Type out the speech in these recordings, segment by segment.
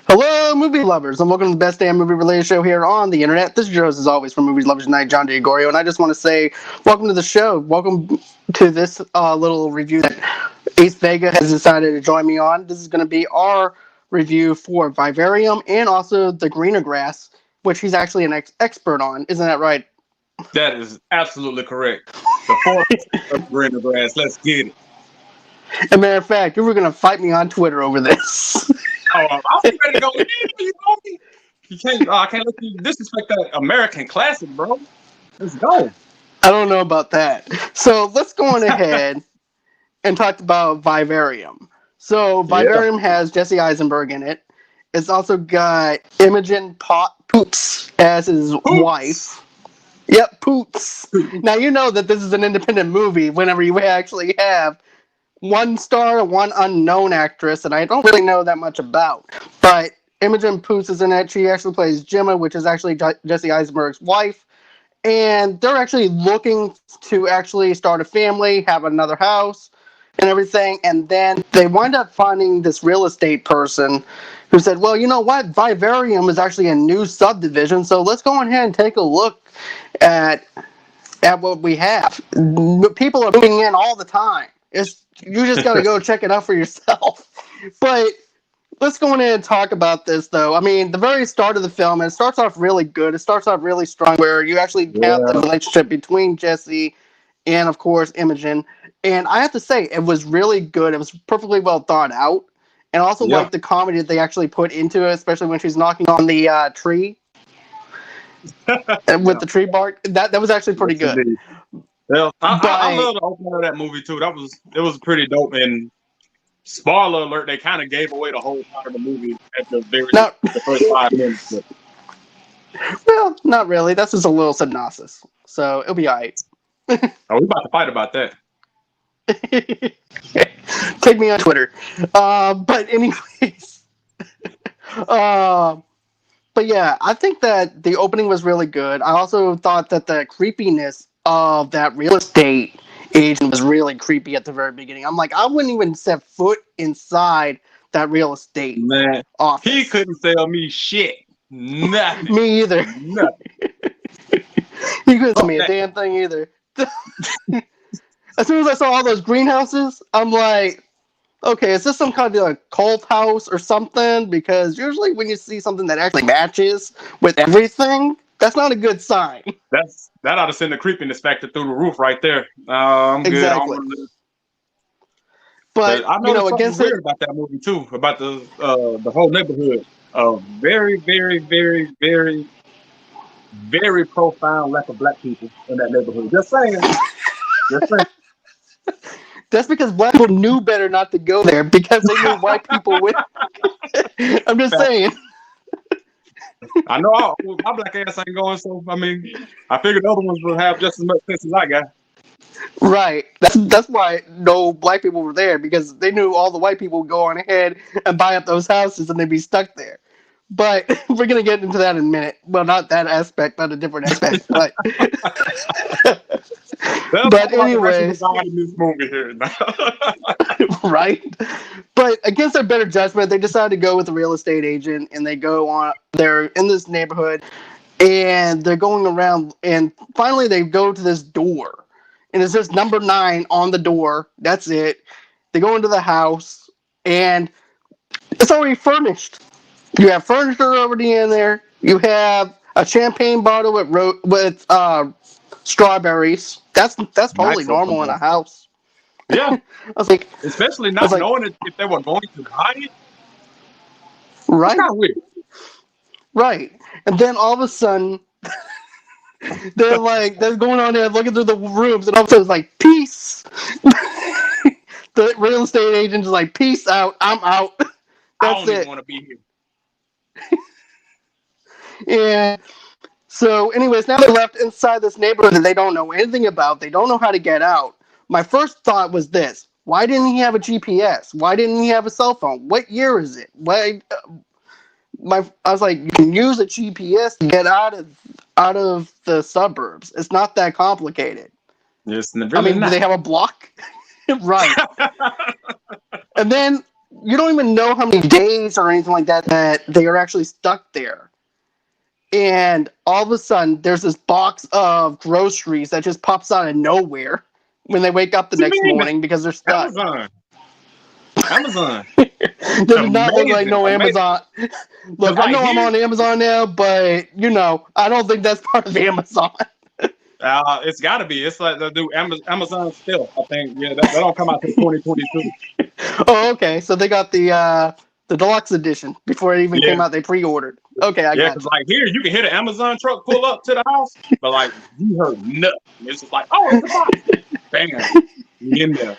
Hello, movie lovers, and welcome to the best damn movie related show here on the internet. This is your host, as always, from Movies Lovers Night, John DeGorio, and I just want to say welcome to the show. Welcome to this little review that Ace Vega has decided to join me on. This is going to be our review for Vivarium and also the Greener Grass, which he's actually an expert on. Isn't that right? That is absolutely correct. The fourth of Greener Grass. Let's get it. As a matter of fact, you were going to fight me on Twitter over this. Oh, I'm ready to go. You know me. You can't. I can't let you disrespect that American classic, bro. Let's go. I don't know about that. So let's go on ahead and talk about Vivarium. So Vivarium has Jesse Eisenberg in it. It's also got Imogen Poots as his wife. Yep, Poots. Now you know that this is an independent movie whenever you actually have one star, one unknown actress, and I don't really know that much about. But Imogen Poots is in it. She actually plays Gemma, which is actually Jesse Eisenberg's wife. And they're actually looking to actually start a family, have another house, and everything. And then they wind up finding this real estate person who said, well, you know what? Vivarium is actually a new subdivision, so let's go ahead and take a look at what we have. People are moving in all the time. You just got to go check it out for yourself. But let's go in and talk about this, though. I mean, the very start of the film, it starts off really good. It starts off really strong, where you actually have the relationship between Jesse and, of course, Imogen. And I have to say, it was really good. It was perfectly well thought out. And I also like the comedy that they actually put into it, especially when she's knocking on the tree with the tree bark. That was actually pretty good. Indeed. Well, I love the opening of that movie too. It was pretty dope. And spoiler alert, they kind of gave away the whole part of the movie at the first 5 minutes. But. Well, not really. That's just a little synopsis, so it'll be alright. Oh, we're about to fight about that. Take me on Twitter. But anyways, but yeah, I think that the opening was really good. I also thought that the creepiness of that real estate agent was really creepy at the very beginning. I'm like, I wouldn't even set foot inside that real estate office. He couldn't sell me shit. Nothing. Me either. Nothing. He couldn't sell me a damn thing either. As soon as I saw all those greenhouses, I'm like, okay, is this some kind of like cult house or something? Because usually when you see something that actually matches with everything, that's not a good sign. That ought to send the creepiness factor through the roof right there. I'm exactly. Good. But I know against weird about that movie too, about the whole neighborhood. Very, very, very, very, very profound lack of black people in that neighborhood. Just saying. Just saying. That's because black people knew better not to go there because they knew white people would. I'm just saying. I know my black ass ain't going, so I mean, I figured the other ones will have just as much sense as I got. Right. That's why no black people were there, because they knew all the white people would go on ahead and buy up those houses and they'd be stuck there. But we're gonna get into that in a minute. Well, not that aspect, but a different aspect. But but anyways, this movie here right? But against their better judgment, they decided to go with the real estate agent, and they go on. They're in this neighborhood, and they're going around, and finally they go to this door, and it says number 9 on the door. That's it. They go into the house, and it's already furnished. You have furniture already in there. You have a champagne bottle with strawberries. That's totally normal in a house. Yeah. I was like, especially not knowing if they were going to buy it. Right. It's weird. Right. And then all of a sudden they're going on there looking through the rooms, and all of a sudden it's like, peace. The real estate agent is like, peace out, I'm out. That's I don't it. even want to be here. Yeah. So, anyways, now they're left inside this neighborhood that they don't know anything about. They don't know how to get out. My first thought was this: why didn't he have a GPS? Why didn't he have a cell phone? What year is it? I was like, you can use a GPS to get out of the suburbs. It's not that complicated. Yes, really do they have a block? Right. And then you don't even know how many days or anything like that they are actually stuck there. And all of a sudden, there's this box of groceries that just pops out of nowhere when they wake up the What you next mean? morning because they're stuck. Amazon. Does not look like no Amazing. Amazon. Look, Cause I like know I'm here, on Amazon now, but I don't think that's part of Amazon. it's got to be. It's like they do Amazon still. I think that don't come out till 2022. Oh, okay. So they got the deluxe edition before it even Yeah, came out. They pre-ordered. Okay, I yeah. got Cause you. like here, you can hear the Amazon truck pull up to the house, but like you heard nothing. It's just like, oh, it's a box. Bam, you in there.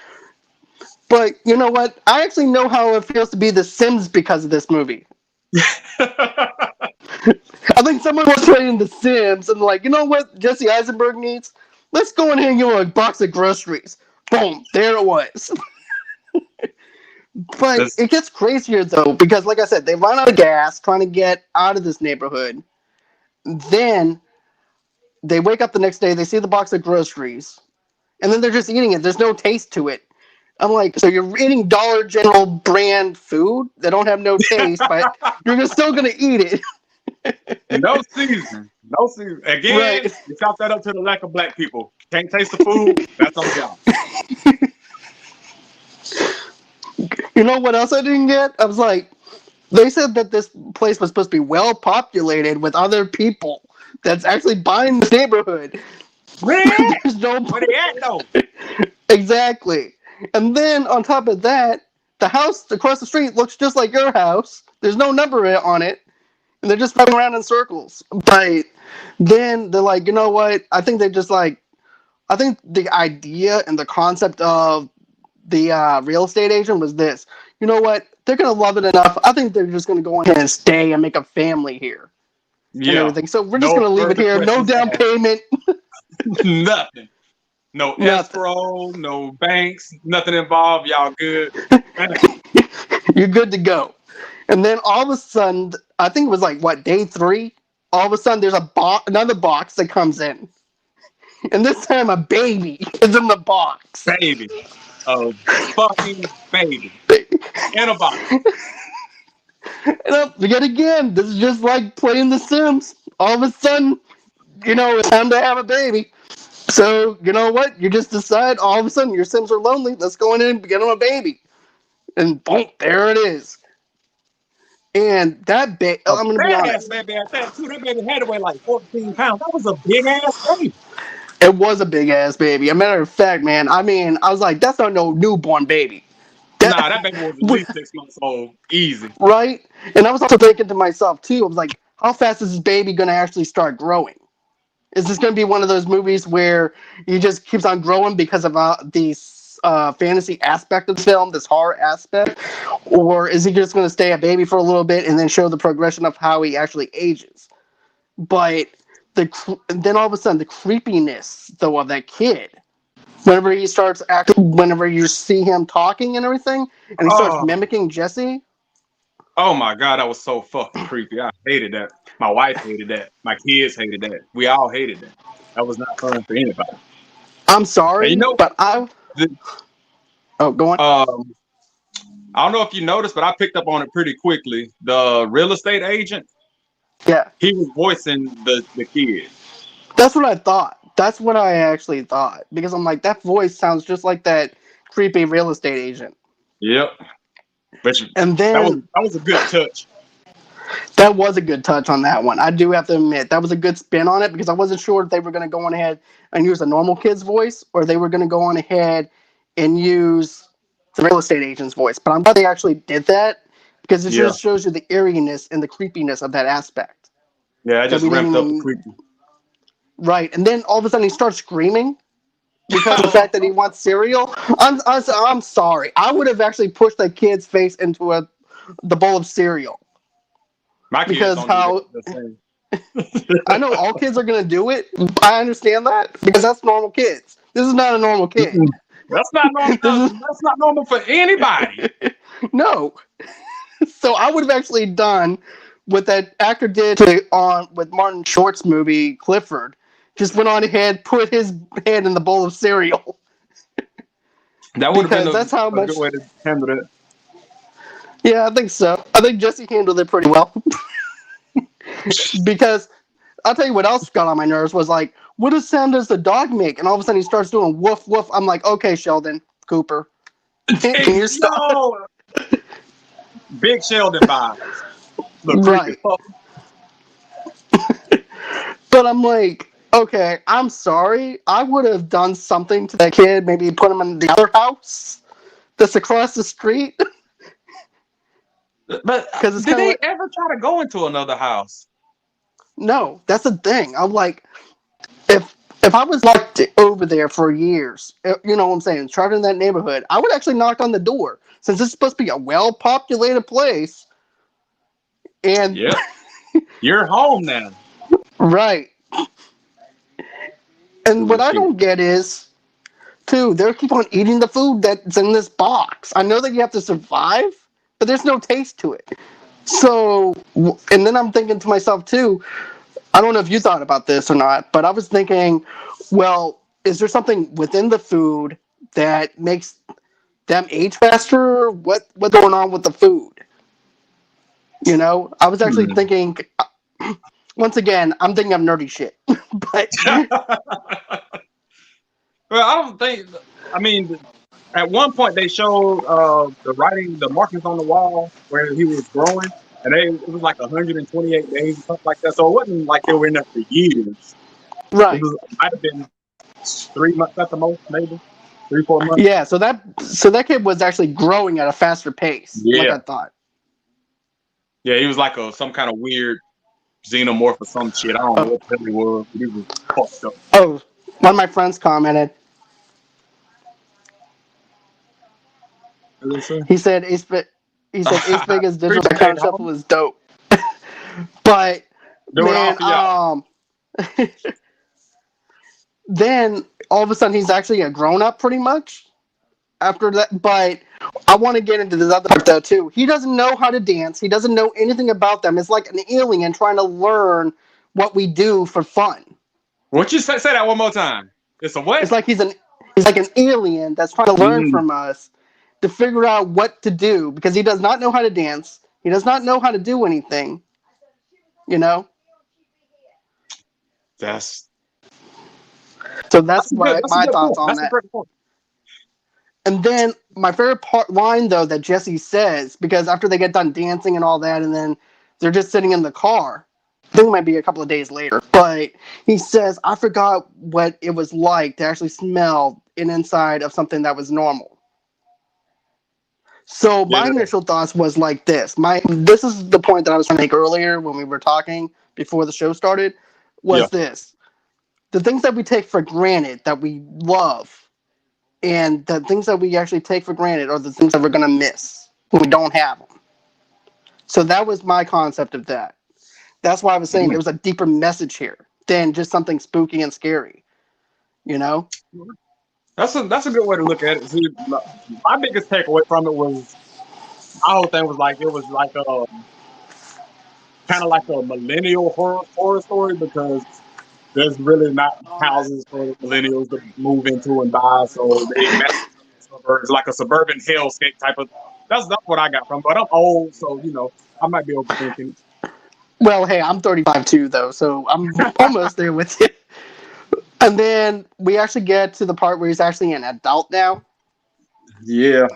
But you know what? I actually know how it feels to be The Sims because of this movie. I think someone was playing The Sims and like, you know what Jesse Eisenberg needs? Let's go in here and give him a box of groceries. Boom, there it was. But That's it gets crazier though, because like I said, they run out of gas trying to get out of this neighborhood. Then they wake up the next day, they see the box of groceries, and then they're just eating it. There's no taste to it. I'm like, so you're eating Dollar General brand food that don't have no taste, but you're still gonna eat it. no season. No season. Again, Right. you chalk that up to the lack of black people. Can't taste the food. That's on y'all. You know what else I didn't get? I was like, they said that this place was supposed to be well populated with other people that's actually buying this neighborhood. Where they at? There's no Where they at though? exactly. And then on top of that, the house across the street looks just like your house. There's no number on it, and they're just running around in circles. But then they're like, you know what? I think the idea and the concept of the real estate agent was this. You know what? They're gonna love it enough. I think they're just gonna go ahead and stay and make a family here and Yeah. everything. So we're just No gonna leave it further here. No questions down asked. payment. Nothing. No Nothing. escrow, no banks, nothing involved. Y'all good. You're good to go. And then all of a sudden, I think it was like what day 3. All of a sudden, there's another box that comes in, and this time a baby is in the box. Baby. A fucking baby. In a box. And yet again, this is just like playing The Sims. All of a sudden, it's time to have a baby. So, you know what? You just decide all of a sudden your Sims are lonely. Let's go in and get them a baby. And boom, there it is. And that baby, A I'm going to be fat ass honest, baby at that too. That baby had to weigh like 14 pounds. That was a big ass baby. it was a big ass baby. A matter of fact, man, I mean, I was like, that's not no newborn baby. Nah, that baby was at least 6 months old. Easy. Right? And I was also thinking to myself, too, I was like, how fast is this baby going to actually start growing? Is this going to be one of those movies where he just keeps on growing because of the fantasy aspect of the film, this horror aspect? Or is he just going to stay a baby for a little bit and then show the progression of how he actually ages? But then all of a sudden, the creepiness, though, of that kid, whenever he starts acting, whenever you see him talking and everything, and he starts Oh, mimicking Jesse. oh my God, that was so fucking creepy. I hated that. My wife hated that. My kids hated that. We all hated that. That was not fun for anybody. I'm And sorry, but the, Oh, go on. I don't know if you noticed, but I picked up on it pretty quickly. The real estate agent, Yeah. he was voicing the kid. That's what I thought. That's what I actually thought. Because I'm like, that voice sounds just like that creepy real estate agent. Yep. But And that then was a good touch. that was a good touch on that one. I do have to admit, that was a good spin on it because I wasn't sure if they were going to go on ahead and use a normal kid's voice or they were going to go on ahead and use the real estate agent's voice. But I'm glad they actually did that because it Yeah. just shows you the eeriness and the creepiness of that aspect. Yeah, I That just we didn't ramped up the even. creepy. Right. And then all of a sudden he starts screaming because of the fact that he wants cereal. I'm sorry. I would have actually pushed that kid's face into the bowl of cereal My kids because don't do how the same. I know all kids are gonna do it. I understand that because that's normal kids. This is not a normal kid. That's not normal. This That's not normal for anybody. is no. So I would have actually done what that actor did with Martin Short's movie Clifford. Just went on ahead, put his head in the bowl of cereal That would have been because that's how a good much. way to handle that. Yeah, I think so. I think Jesse handled it pretty well. Because I'll tell you what else got on my nerves was like, what does sound does the dog make? And all of a sudden he starts doing woof woof. I'm like, okay, Sheldon Cooper, can you stop? Yo, big Sheldon vibes. Look creepy. Right. But I'm like, okay, I'm sorry. I would have done something to that kid. Maybe put him in the other house that's across the street. But Because it's did kind of they like, ever try to go into another house? no, that's the thing. I'm like, if I was locked over there for years, you know what I'm saying, trapped in that neighborhood, I would actually knock on the door since it's supposed to be a well-populated place. And Yep. You're home now. right, and what I Bullshit. don't get is, too, they keep on eating the food that's in this box. I know that you have to survive, but there's no taste to it. So, and then I'm thinking to myself too, I don't know if you thought about this or not, but I was thinking, well, is there something within the food that makes them age faster? What's going on with the food? You know, I was actually Hmm. thinking. Once again, I'm thinking of nerdy shit, but Well, I don't think. I mean, at one point they showed the writing, the markings on the wall where he was growing, and it was like 128 days or something like that. So it wasn't like they were in there for years. It right, was might have been 3 months at the most, maybe 3 4 months. yeah. So that kid was actually growing at a faster pace, like Yeah, I thought. yeah. He was like some kind of weird xenomorph or some shit. I don't know Oh, what the hell he was, but he was fucked up. oh, one of my friends commented. What did they say? He said Ace Vega's digital Appreciate it, background homie. shuffle is dope. But Do it all man, for y'all. then all of a sudden he's actually a grown up pretty much after that. But I want to get into this other part though too. He doesn't know how to dance. He doesn't know anything about them. It's like an alien trying to learn what we do for fun. What you say? Say that one more time. It's a what? It's like he's like an alien that's trying to learn Mm, from us to figure out what to do because he does not know how to dance. He does not know how to do anything. You know. that's So that's a good. my That's a my good thoughts point. on That's a that. great point. And then my favorite line though that Jesse says, because after they get done dancing and all that, and then they're just sitting in the car. I think it might be a couple of days later, but he says, "I forgot what it was like to actually smell an inside of something that was normal." So Yeah. my initial thoughts was like this. This is the point that I was trying to make earlier when we were talking before the show started. Yeah. Was this the things that we take for granted that we love and the things that we actually take for granted are the things that we're going to miss when we don't have them. So that was my concept of that. That's why I was saying Mm. there was a deeper message here than just something spooky and scary, you know? That's a good way to look at it. See, my biggest takeaway from it was my whole thing was like it was like kind of like a millennial horror story because there's really not houses for millennials to move into and buy, so they mess up the suburbs like a suburban hellscape type of. That's what I got from. But I'm old, so I might be overthinking. Well, hey, I'm 35 too, though, so I'm almost there with you. And then we actually get to the part where he's actually an adult now. Yeah.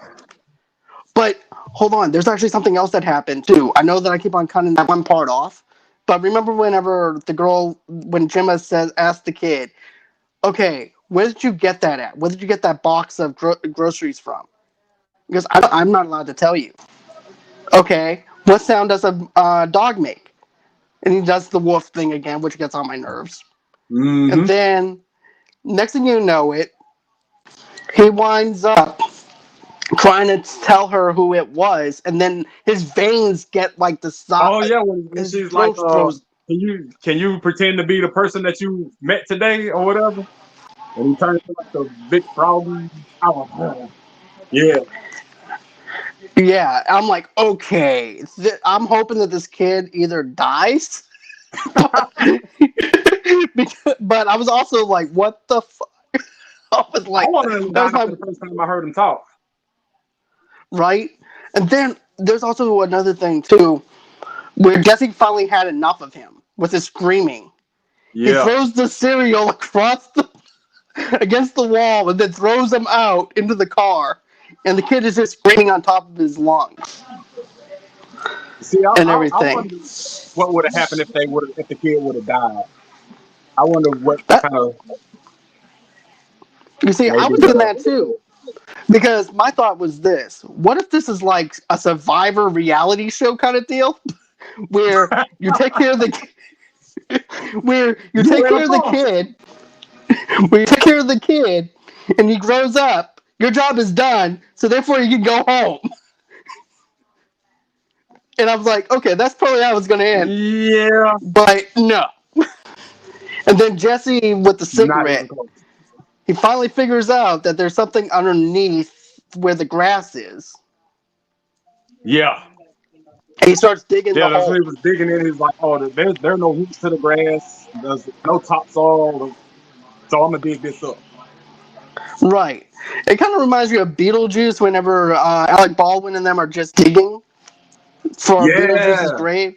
But hold on, there's actually something else that happened too. I know that I keep on cutting that one part off, but remember whenever when Gemma asked the kid, okay, where did you get that at? Where did you get that box of groceries from? Because I'm not allowed to tell you. Okay, what sound does a dog make? And he does the wolf thing again, which gets on my nerves. And Mm-hmm. then, next thing you know it, he winds up trying to tell her who it was, and then his veins get like the size, Oh yeah, when his she's like, throat froze. can you pretend to be the person that you met today or whatever? And he turns into like a big froggy. Oh, yeah. Yeah, I'm like, okay. I'm hoping that this kid either dies, but I was also like, what the fuck? I was I like, wanted him to that die was my after the first time I heard him talk. right. And then there's also another thing too, where Jesse finally had enough of him with his screaming. He Yeah. throws the cereal across against the wall and then throws him out into the car, and the kid is just screaming on top of his lungs See, and I everything. wonder what would have happened if the kid would have died. I wonder what That, kind of you see, I maybe. was thinking that too. Because my thought was this: what if this is like a Survivor reality show kind of deal, where you take care of the where you You take in a care of the farm? kid, where you take care of the kid, and he grows up. Your job is done, so therefore you can go home. And I was like, okay, that's probably how it's going to end. Yeah. But no. And then Jesse with the Not even cigarette, close. he finally figures out that there's something underneath where the grass is. Yeah. And he starts digging the Yeah, that's when hole. he was digging in. He's like, "Oh, there are no roots to the grass. There's no topsoil, so I'm gonna dig this up." Right. It kind of reminds me of Beetlejuice whenever Alec Baldwin and them are just digging for Beetlejuice's Yeah, grave.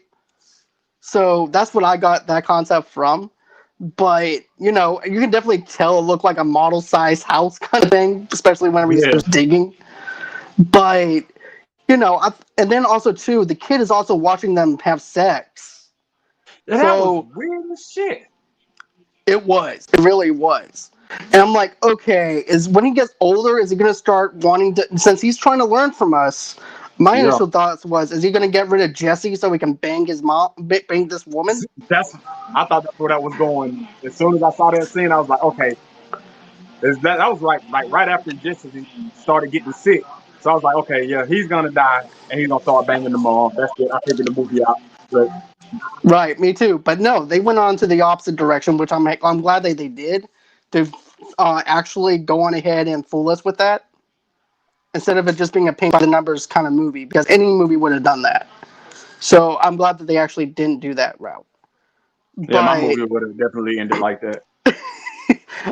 So that's what I got that concept from. But, you know, you can definitely tell it looked like a model size house kind of thing, especially whenever he yeah. starts digging. But, you know, and then also, too, the kid is also watching them have sex. Yeah, that was So weird as shit. it was. It really was. And I'm like, okay, is when he gets older, is he going to start wanting to, since he's trying to learn from us, my Yeah, initial thoughts was, is he going to get rid of Jesse so he can bang his mom, bang this woman? that's. I thought that's where that was going. As soon as I saw that scene, I was like, "Okay, is that was like right after Jesse started getting sick." So I was like, "Okay, yeah, he's gonna die, and he's gonna start banging the mom." That's it. I figured the movie out. But Right, me too. But no, they went on to the opposite direction, which I'm glad they did. To actually go on ahead and fool us with that instead of it just being a paint by the numbers kind of movie, because any movie would have done that. So I'm glad that they actually didn't do that route. yeah, my But movie would have definitely ended like that.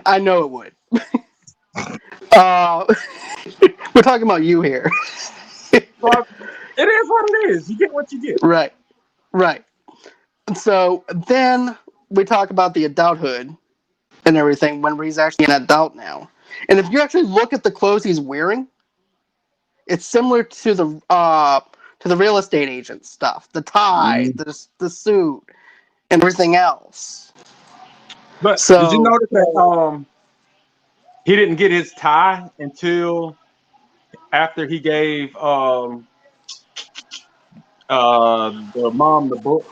I know it would. Uh, we're talking about you here. But it is what it is. You get what you get. Right, right. So then we talk about the adulthood and everything when he's actually an adult now. And if you actually look at the clothes he's wearing, it's similar to the real estate agent stuff, the tie, Mm. the suit, and everything else. But did you So notice that he didn't get his tie until after he gave the mom the book?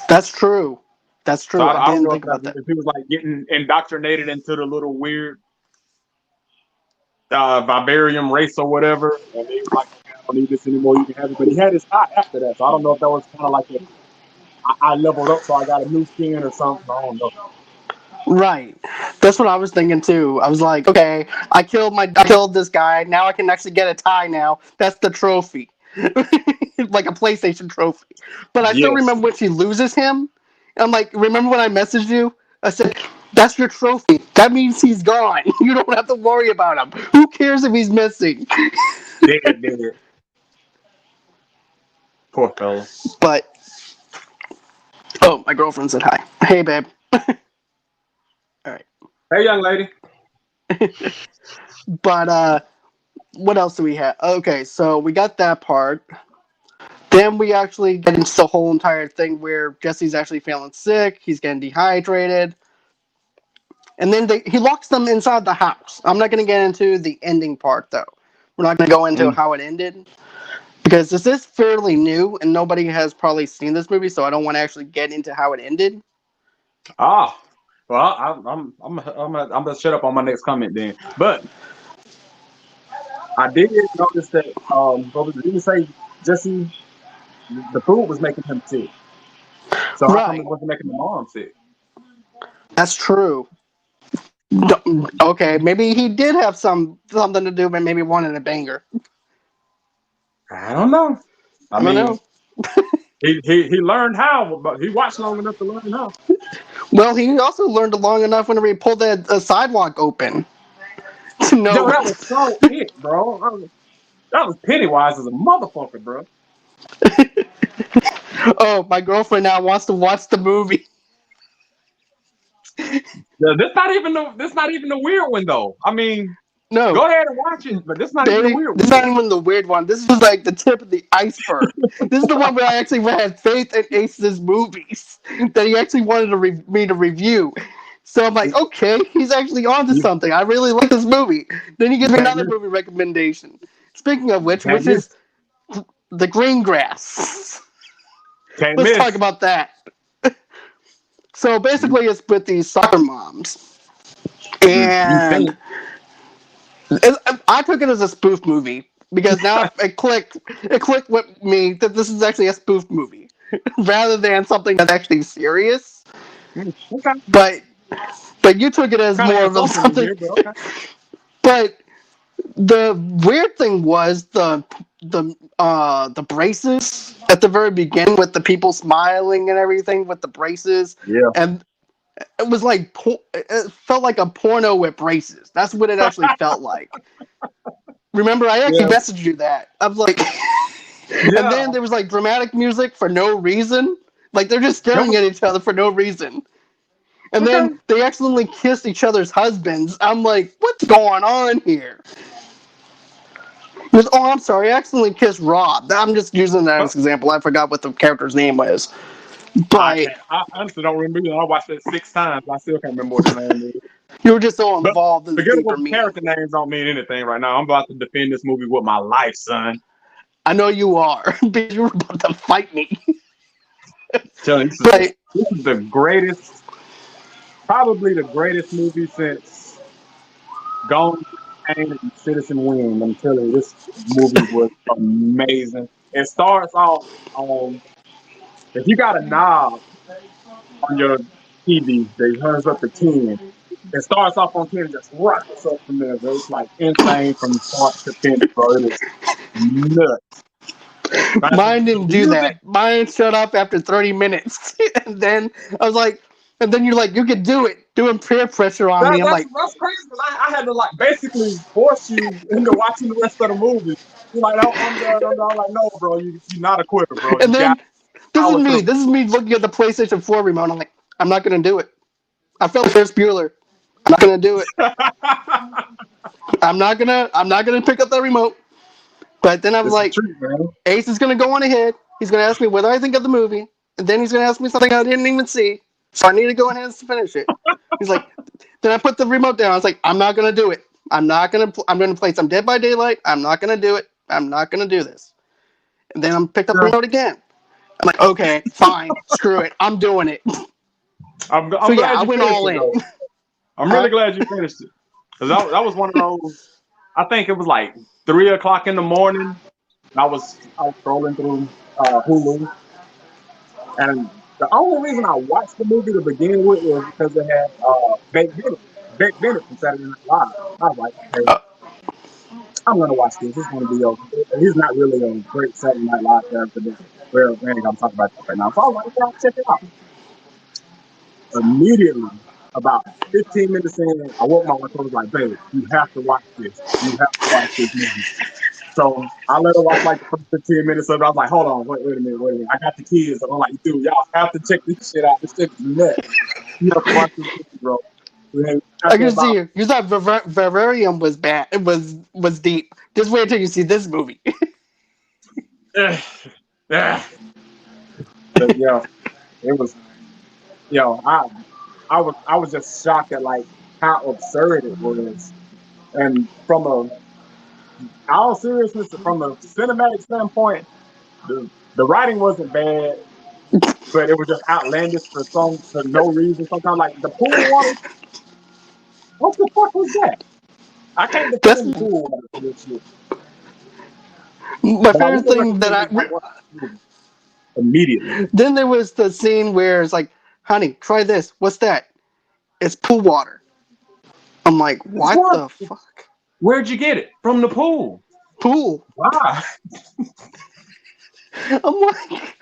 that's true. That's So true. I I don't didn't know think about that. if he was like getting indoctrinated into the little weird Vivarium race or whatever, and he was like, "Okay, I don't need this anymore. You can have it." But he had his tie after that, so I don't know if that was kind of like I leveled up, so I got a new skin or something. I don't know. Right. That's what I was thinking too. I was like, okay, I killed this guy. Now I can actually get a tie now. That's the trophy. Like a PlayStation trophy. But I still Yes, remember when she loses him. I'm like, remember when I messaged you? I said, that's your trophy. That means he's gone. You don't have to worry about him. Who cares if he's missing? dead. Poor fella. But oh, my girlfriend said hi. Hey babe. All right. Hey, young lady. But what else do we have? Okay, so we got that part. Then we actually get into the whole entire thing where Jesse's actually feeling sick. He's getting dehydrated. And then he locks them inside the house. I'm not going to get into the ending part, though. We're not going to go into Mm. how it ended. Because this is fairly new, and nobody has probably seen this movie, so I don't want to actually get into how it ended. Ah, well, I'm gonna shut up on my next comment then. But I did notice that what was it? Didn't say Jesse the food was making him sick. So how come Right. it wasn't making the mom sick? That's true. Okay, maybe he did have something to do, but maybe wanted a banger. I don't know. I I don't mean, know. he learned how, but he watched long enough to learn how. Well, he also learned long enough whenever he pulled that sidewalk open to Yo, know. that was so it, bro. That was Pennywise as a motherfucker, bro. Oh, my girlfriend now wants to watch the movie. Yeah, this not even the weird one though. I mean, No, go ahead and watch it, but this not even the baby, weird this one is not yet. even the weird one. This is like the tip of the iceberg. This is the one where I actually had faith in Ace's movies that he actually wanted me to review. So I'm like, okay, he's actually onto You, something. I really like this movie. Then he you gives me can't another miss. movie recommendation. Speaking of You which can't is miss. The Green Grass. Can't Let's talk miss. about that. So basically, it's with these soccer moms, You and think? I took it as a spoof movie because now it clicked with me that this is actually a spoof movie rather than something that's actually serious. Okay. But you took it as Kind of more of insulting to something. hear, but okay. But the weird thing was the braces at the very beginning with the people smiling and everything with the braces, Yeah. and it was like it felt like a porno with braces. That's what it actually felt like. Remember, I actually Yeah. messaged you that. I was like, and Yeah. then there was like dramatic music for no reason. Like they're just That staring was at each other for no reason. And then okay. they accidentally kissed each other's husbands. I'm like, what's going on here? He goes, oh, I'm sorry, I accidentally kissed Rob. I'm just using that Huh? as an example. I forgot what the character's name was. I But can't. I honestly don't remember. I watched it 6 times. I still can't remember what his name is. you were just so But involved in the forget deeper about meaning. character names. Don't mean anything right now. I'm about to defend this movie with my life, son. I know you are, because you were about to fight me. Telling you, But this is the greatest, probably the greatest movie since Gone with the Pain and Citizen Wing. I'm telling you, this movie was amazing. It starts off on if you got a knob on your TV that turns up to 10. It starts off on 10 and just rockets up from there, bro. It's like insane from start to finish, bro. It is nuts. But mine didn't the do music, that. Mine shut up after 30 minutes. And then I was like, and then you're like, you can do it. Doing peer pressure on me. I'm like, that's crazy. I had to like basically force you into watching the rest of the movie. You're like, oh, I'm done. I'm like, no, bro, you're not a quitter, bro. You and got then to this is power me. through. This is me looking at the PlayStation 4 remote. I'm like, I'm not going to do it. I felt Ferris Bueller. I'm not going to do it. I'm not going to pick up the remote. But then I was It's a like, treat, man. Ace is going to go on ahead. He's going to ask me what I think of the movie. And then he's going to ask me something I didn't even see. So I need to go ahead and finish it. He's like, then I put the remote down. I was like, I'm not going to do it. I'm going to play some Dead by Daylight. I'm not going to do it. I'm not going to do this. And then I picked up the Yeah. remote again. I'm like, okay, fine. Screw it. I'm doing it. So I'm yeah, glad I you went finished all it in. though. I'm Huh? really glad you finished it because that was one of those. I think it was like 3 o'clock in the morning. I was scrolling through Hulu, and the only reason I watched the movie to begin with was because it had Beck Bennett from Saturday Night Live. I was like, okay, Uh, I'm gonna watch this. It's gonna be okay. He's not really a great Saturday Night Live character, but we ain't gonna talk about that right now. So I was like, okay, I'll check it out. Immediately, about 15 minutes in, I woke my wife up. I was like, babe, you have to watch this. You have to watch this movie. So I let her watch like the first 15 minutes of it. I was like, hold on, wait a minute. I got the kids. I'm like, dude, y'all have to check this shit out. This shit is nuts. You have to watch this movie, bro. And I after can see about, you. You thought Vivarium was bad. It was deep. Just wait until you see this movie. eh, eh. But yeah, it was, I was just shocked at like how absurd it was. And from all seriousness, from a cinematic standpoint, the writing wasn't bad, but it was just outlandish for no reason. Sometimes like the pool water, what the fuck was that? I can't That's defend the pool water for this shit. my But I favorite will thing that recommend I. everybody watch this movie immediately. Then there was the scene where it's like, honey, try this. What's that? It's pool water. I'm like, Guess what what? the fuck? Where'd you get it? From the pool. Pool. Why? I'm like,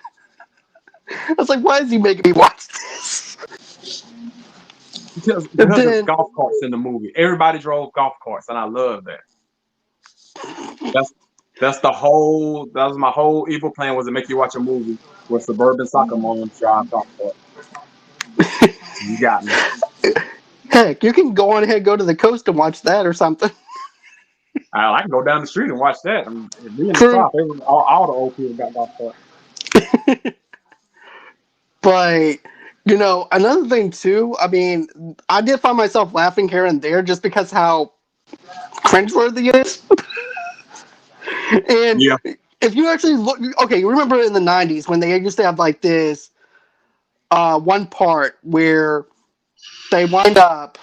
I was like, why is he making me watch this? And Because there's then golf carts in the movie. Everybody drove golf carts, and I love that. That was my whole evil plan, was to make you watch a movie where suburban soccer moms drive golf carts. You got me. Heck, you can go on ahead, go to the coast and watch that or something. I can go down the street and watch that. Me in the True. South, all the old people got golf carts. But, another thing too, I mean, I did find myself laughing here and there just because how cringeworthy it is. And Yeah. if you actually look, okay, you remember in the 90s when they used to have like this one part where they wind up,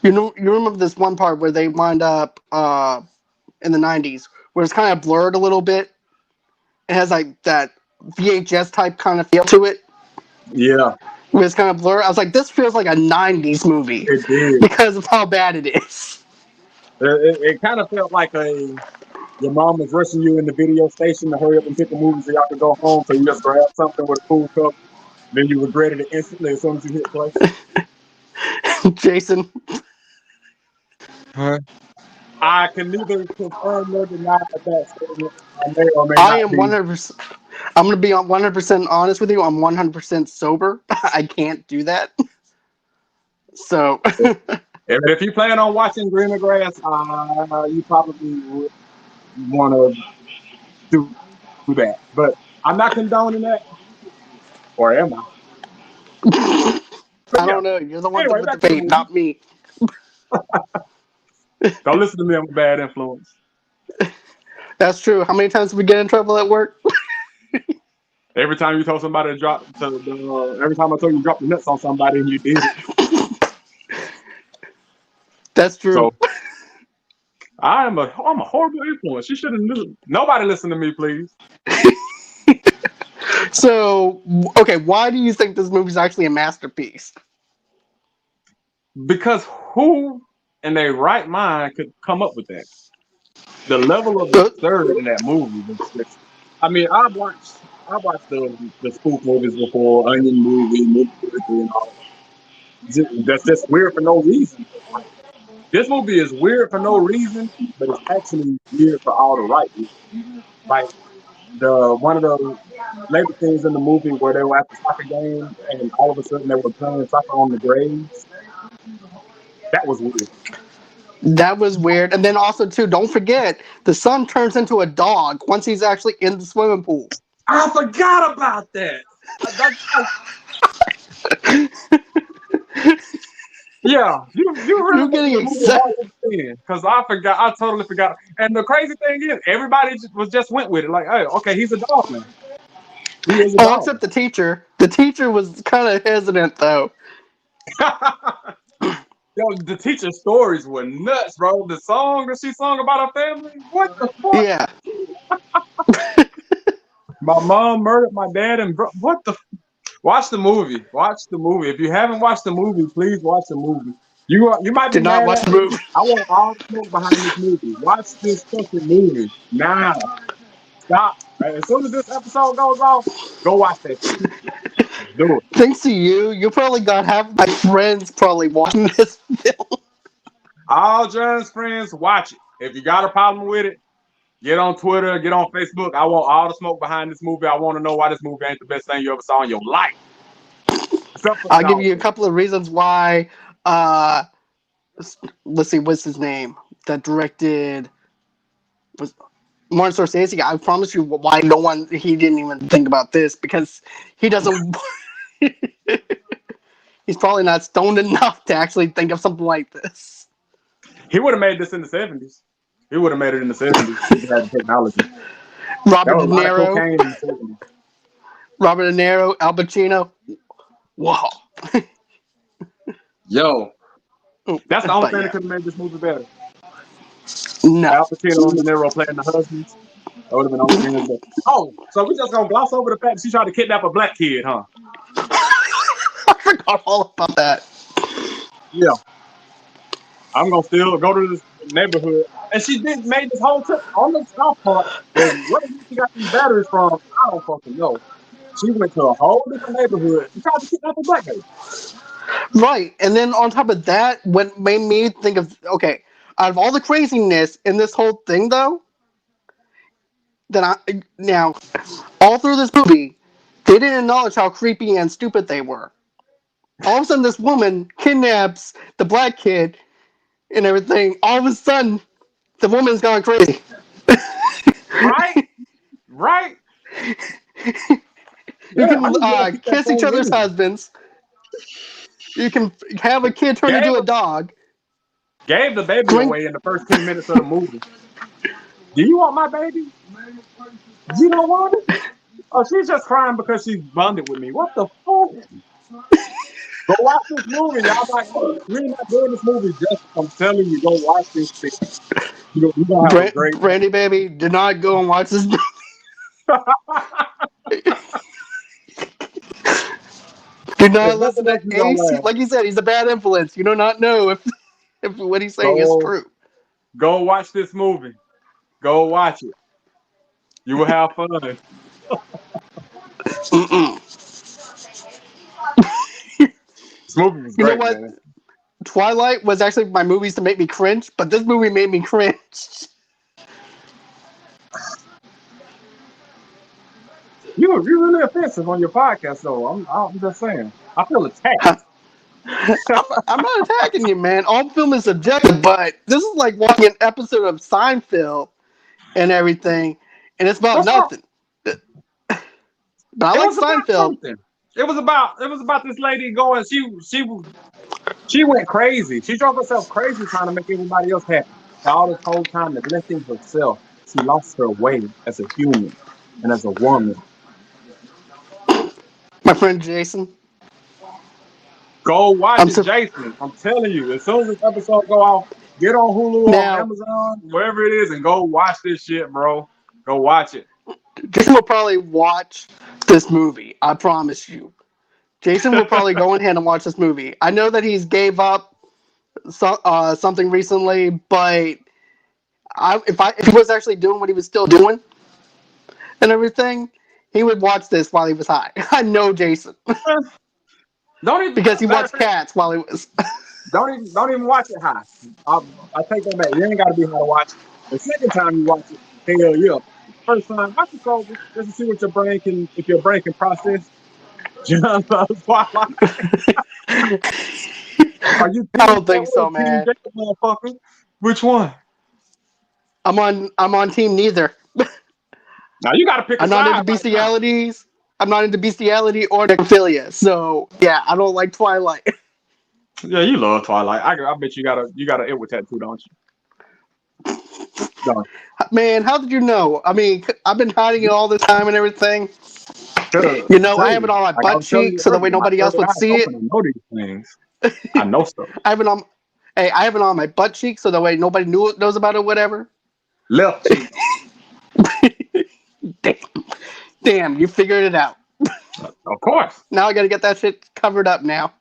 you remember this one part where they wind up in the 90s where it's kind of blurred a little bit. It has like that VHS type kind of feel to it. Yeah. Where it's kind of blurred. I was like, this feels like a 90s movie It did. because of how bad it is. It kind of felt like your mom was rushing you in the video station to hurry up and pick a movie so y'all could go home, so you just grab something with a cool cup, then you regretted it instantly as soon as you hit play. Jason. Huh? I can neither confirm nor deny that statement. I may or may I not am be. 100%. I'm going to be 100% honest with you. I'm 100% sober. I can't do that. So. If you plan on watching Greener Grass, you probably would want to do that. But I'm not condoning that. Or am I? I don't know. You're the one Anyway, with the back to the vape, movie. not me. Don't listen to me. I'm a bad influence. That's true. How many times did we get in trouble at work? Every time you told somebody to every time I told you to drop the nuts on somebody and you did it. That's true. So I'm a horrible influence. You shouldn't listen. Nobody listen to me, please. So, okay, why do you think this movie's actually a masterpiece? Because who in their right mind could come up with that? The level of absurd in that movie was just. I mean, I watched the spoof movies before, Onion movie, and all. That's just weird for no reason. This movie is weird for no reason, but it's actually weird for all the right reasons. Like one of the later things in the movie where they were at the soccer game and all of a sudden they were playing soccer on the graves. That was weird. That was weird. And then also, too, don't forget, the son turns into a dog once he's actually in the swimming pool. I forgot about that. Yeah, you really getting excited because I forgot. I totally forgot. And the crazy thing is, everybody just went with it. Like, hey, okay, he's a dog now. He is a dog. Except the teacher. The teacher was kind of hesitant, though. Yo, the teacher's stories were nuts, bro. The song that she sung about her family. What the fuck? Yeah. My mom murdered my dad, and what the. Watch the movie. Watch the movie. If you haven't watched the movie, please watch the movie. You might be Did not watch the movie. I want all the smoke behind this movie. Watch this fucking movie now. Stop. As soon as this episode goes off, go watch that shit. Do it. Thanks to you, you probably got half my friends probably watching this film. All John's friends, watch it. If you got a problem with it, get on Twitter, get on Facebook. I want all the smoke behind this movie. I want to know why this movie ain't the best thing you ever saw in your life. I'll give you a couple of reasons why. Let's see, what's his name? That directed Martin Scorsese. I promise you why he didn't even think about this, because he doesn't. He's probably not stoned enough to actually think of something like this. He would have made this in the 70s. He would have made it in the 70s if he had the technology. Robert De Niro. Robert De Niro, Al Pacino. Whoa. Yo. That's the only thing that could have made this movie better. No. Al Pacino and De Niro playing the husbands. That would have been on screen. Oh, so we just gonna gloss over the fact she tried to kidnap a black kid, huh? I forgot all about that. Yeah. I'm gonna still go to this neighborhood. And she made this whole trip on the south part. Where she got these batteries from, I don't fucking know. She went to a whole different neighborhood and tried to kidnap a black baby. Right. And then on top of that, what made me think of, okay, Out of all the craziness in this whole thing, though, now all through this movie, they didn't acknowledge how creepy and stupid they were. All of a sudden, this woman kidnaps the black kid and everything. All of a sudden, the woman's gone crazy. Right? Right? You Yeah, I just want to can keep that kiss each same other's energy. husbands. You can have a kid turn Gave into a dog. gave the baby Drink. away in the first 10 minutes of the movie. Do you want my baby? You don't want it? Oh, she's just crying because she's bonded with me. What the fuck? Go watch this movie. Y'all like, we're not doing this movie just. I'm telling you, go watch this thing. You're gonna have a great Brandy baby, do not go and watch this movie. Do If not nothing listen to else, you're gonna Ace. laugh. Like you said, he's a bad influence. You do not know if what he's saying is Go true. go watch this movie. Go watch it. You will have fun. Mm-mm. This movie was You know great, what? man. Twilight was actually my movies to make me cringe, but this movie made me cringe. You're really offensive on your podcast, though. I'm just saying. I feel attacked. I'm not attacking you, man. All film is subjective, but this is like watching an episode of Seinfeld and everything, and it's about What's wrong? nothing. But I It like was about Seinfeld. something. It was about this lady going. She went crazy. She drove herself crazy trying to make everybody else happy. And all this whole time neglecting herself. She lost her way as a human and as a woman. My friend Jason. Go watch I'm it, so Jason. I'm telling you. As soon as this episode go off, get on Hulu, on now. Amazon, wherever it is, and go watch this shit, bro. Go watch it. Jason will probably watch this movie. I promise you. Jason will probably go ahead and watch this movie. I know that he's gave up something recently, but if he was actually doing what he was still doing and everything, he would watch this while he was high. I know Jason Don't even. because he Matter of watched fact, Cats while he was. don't even watch it high. I take that back. You ain't got to be high to watch it. The second time you watch it, hell yeah. First time, watch it sober just to see what your brain can, if your brain can process. Just Twilight. Are you I Team don't think Noah or so, Team man. Jacob, motherfucker? Which one? I'm on team neither. Now you got to pick a I'm not into side right now. bestialities. I'm not into bestiality or necrophilia. So yeah, I don't like Twilight. Yeah, you love Twilight. I bet you got an Edward tattoo, don't you? Don't Man, how did you know? I mean, I've been hiding it you? all this time and everything. Because You I know, tell I have you, it on my like I butt was telling cheek you so that way earlier, my nobody else third would eye is see open. it. I know these things. I know stuff. I have it on. Hey, I have it on my butt cheek so that way nobody knows about it. Whatever. Left cheek. Damn, damn, you figured it out. Of course. Now I got to get that shit covered up now.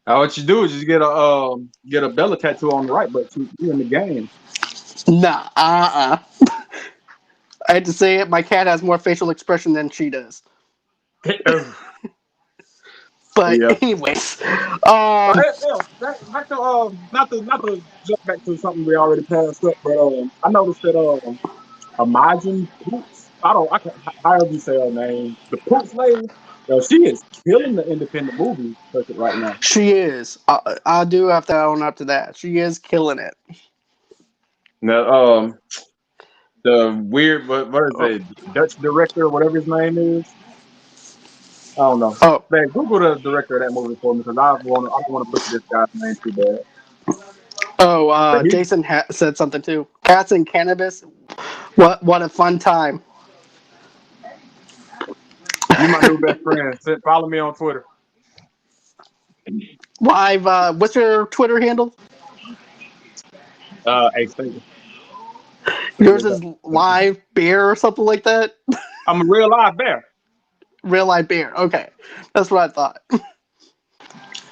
Now what you do is just get a Bella tattoo on the right butt cheek. You in the game. Nah, I had to say it. My cat has more facial expression than she does. But Yeah. anyways, But back to not to jump back to something we already passed up, but I noticed that Imagine Poots. However you say her name, the Poots lady. She is killing the independent movie circuit right now. she is. I do have to own up to that. She is killing it. Now, the weird, what is Oh, it, Dutch director, whatever his name is. I don't know. oh, Man, Google the director of that movie for me because I don't want to butcher this guy's name too bad. But he, Jason said something too. Cats and cannabis. What a fun time. you my new best friend. Follow me on Twitter. Live. What's your Twitter handle? Ace Vega. Yours is live bear or something like that. I'm a real live bear. Real live bear. Okay, that's what I thought.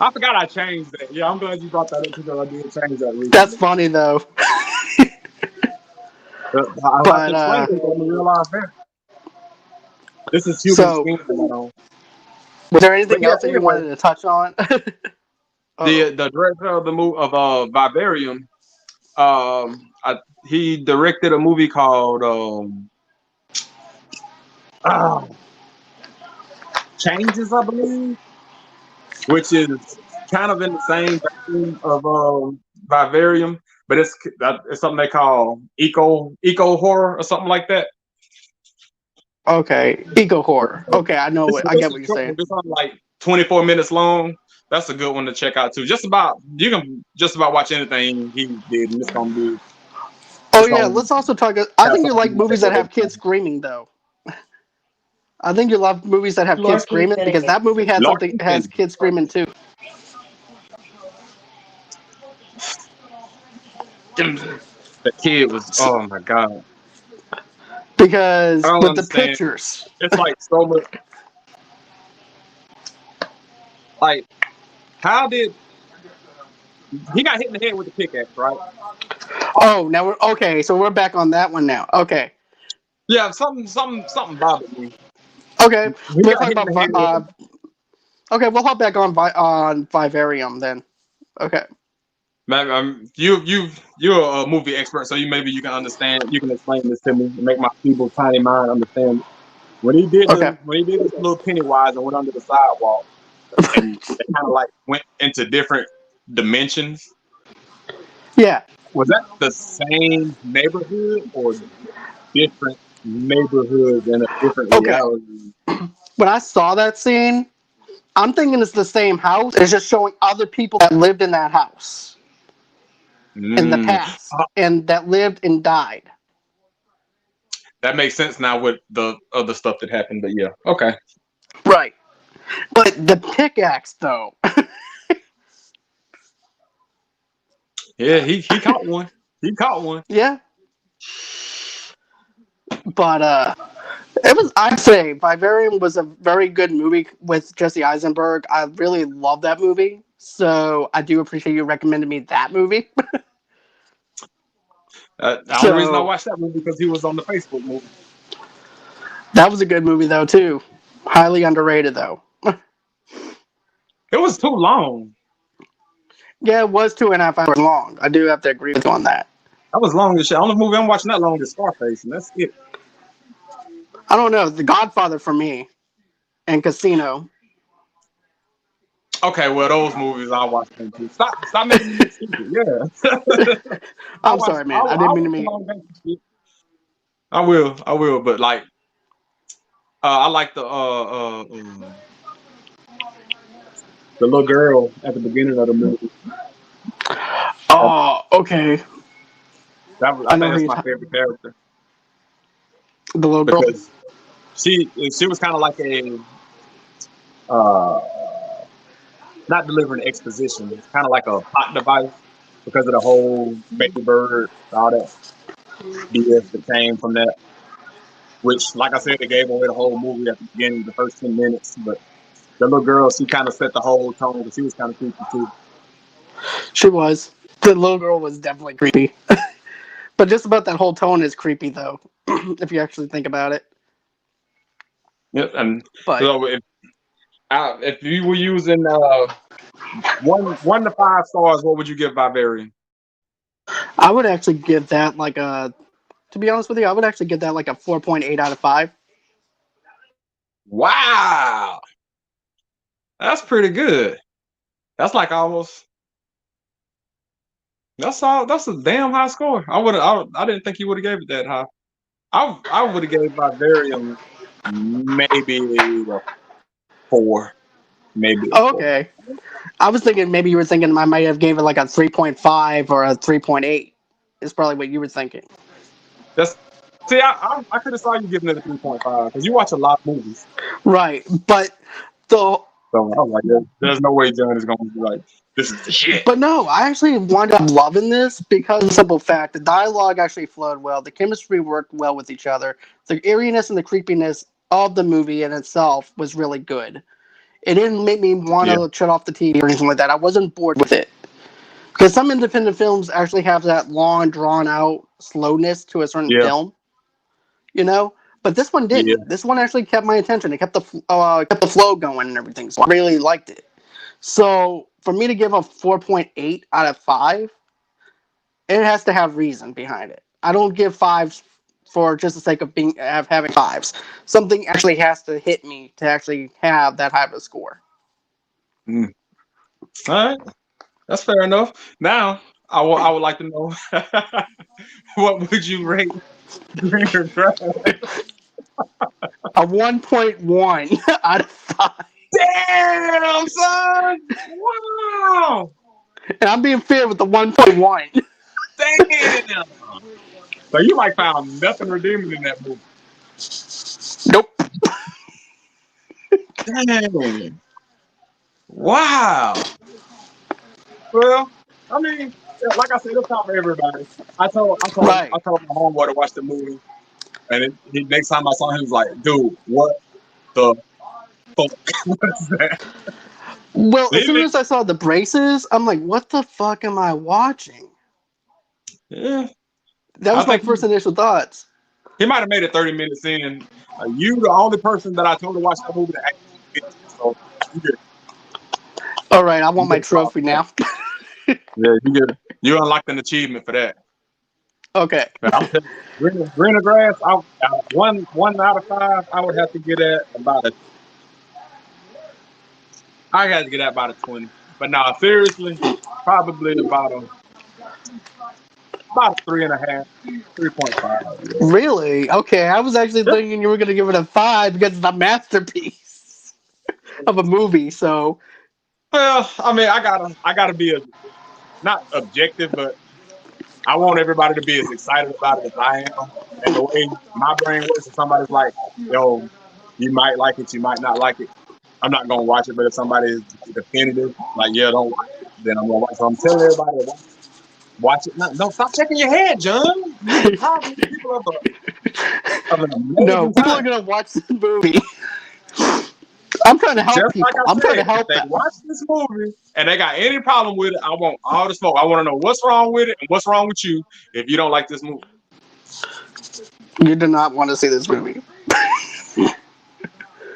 I forgot I changed that. Yeah, I'm glad you brought that up because I did change that That's recently. funny though. I'll have to But explain it. I'm a real live bear. This is human so skin that I don't. was there But anything yeah, else that you anyway, wanted to touch on? Oh, the director of the movie of Vivarium, he directed a movie called ah, Changes, I believe, which is kind of in the same vein of Vivarium, but it's something they call eco horror or something like that. okay. Eco horror. Okay, I know It's, it. I it's get a what you're short saying. movie. It's only like 24 minutes long. That's a good one to check out too. You can just about watch anything he did, and Oh it's yeah, gonna let's also talk. I have think you something like to take movies that away have from kids screaming, though. I think you love movies that have kids Lord, keep screaming fitting because it. that movie Lord has Keith. kids screaming too. The kid was, oh my god, I Because don't with the understand. pictures. It's like so much. Like, how did he got hit in the head with the pickaxe, right? Oh, now we're okay. So we're back on that one now. Okay, Yeah, something bothered me. okay. He We'll got talk hit in about. the head. Okay, we'll hop back on on Vivarium then. Okay. Man, you're a movie expert, so maybe you can understand. You can explain this to me and make my feeble tiny mind understand. Okay. When he did this little Pennywise and went under the sidewalk, and they kind of like went into different dimensions. Yeah. Was that the same neighborhood or different neighborhoods in a different Okay. reality? When I saw that scene, I'm thinking it's the same house. It's just showing other people that lived in that house in the Mm. past and that lived and died. That makes sense now with the other stuff that happened. But yeah, okay. Right. But the pickaxe, though. Yeah, he caught one. He caught one. Yeah. But it was, I'd say, Vivarium was a very good movie with Jesse Eisenberg. I really love that movie. So I do appreciate you recommending me that movie. The only reason I So watched that was because he was on the Facebook movie. that was a good movie, though, too. Highly underrated, though. It was too long. Yeah, it was 2.5 hours long. I do have to agree with you on that. That was long as shit. The only movie I'm watching that long is Scarface, and that's it. I don't know. The Godfather for me and Casino. Okay, well those movies I watch them too. Stop making me look stupid. Yeah, I'm sorry, man. I didn't I mean to watch the me. long gangster shit. I will, but like I like the little girl at the beginning of the movie. That, Oh, okay. I I know think who that's you're my talking. favorite character The little girl. because she was kind of like a uh not delivering exposition. It's kind of like a plot device because of the whole baby bird, all that BS that came from that. Which, like I said, they gave away the whole movie at the beginning, the first 10 minutes. But the little girl, she kind of set the whole tone because she was kind of creepy too. She was. The little girl was definitely creepy. But just about that whole tone is creepy, though, if you actually think about it. Yep. And But so if you were using one to 5 stars, what would you give Vivarium? I would actually give that like a. To be honest with you, I would actually give that like a 4.8 out of 5. Wow, that's pretty good. That's like almost. That's all. That's a damn high score. I didn't think you would have gave it that high. I would have gave Vivarium maybe a 4, maybe a 4. Okay. I was thinking maybe you were thinking I might have gave it like a 3.5 or a 3.8. Is probably what you were thinking. That's see, I could have saw you giving it a 3.5 because you watch a lot of movies. Right. But the So I was like, there's no way John is going to be like, this is the shit. But no, I actually wound up loving this because of the simple fact the dialogue actually flowed well, the chemistry worked well with each other, the eeriness and the creepiness of the movie in itself was really good. It didn't make me want Yeah, to shut off the TV or anything like that. I wasn't bored with it. Because some independent films actually have that long, drawn out slowness to a certain yeah, film, you know? But this one yeah. didn't. This one actually kept my attention. It kept the flow going and everything. So I really liked it. So for me to give a 4.8 out of 5, it has to have reason behind it. I don't give fives for just the sake of having fives. Something actually has to hit me to actually have that high of a score. Mm. All right, that's fair enough. Now, I would like to know what would you rate Greener Grass? A 1.1 out of 5. Damn, son! Wow! And I'm being fair with the 1.1. Damn! So you like found nothing redeeming in that movie. Nope. Dang! Wow! Well, I mean, like I said, it's not for everybody. Right. I told my homeboy to watch the movie, and next time I saw him, he was like, "Dude, what the fuck was that?" Well, as soon Really? as I saw the braces, I'm like, what the fuck am I watching? Yeah, That I was my think first initial thoughts. he might have made it 30 minutes in. You the only person that I told to watch that movie that actually finished it. So you get All right, I you want get my a call trophy for that. now. Yeah, you unlocked an achievement for that. Okay. But I'm telling you, greener grass. One out of five, I would have to get at about a. I got to get at about a 20. But now, seriously, probably about a 3.5, 3.5. Yeah. Really? Okay, I was actually thinking you were going to give it a 5 because it's a masterpiece of a movie, so. Well, I mean, I gotta be not objective, but I want everybody to be as excited about it as I am. And the way my brain works, if somebody's like, "Yo, you might like it, you might not like it," I'm not gonna watch it. But if somebody is definitive, like, "Yeah, don't watch it," then I'm gonna watch it. So I'm telling everybody to watch it. No, stop shaking your head, John. You depriving the people of an No, amazing people are time. going to watch this movie. I'm trying to help Just like people. I I'm trying said, to if help they them. watch this movie and they got any problem with it, I want all the smoke. I want to know what's wrong with it and what's wrong with you if you don't like this movie. You do not want to see this movie.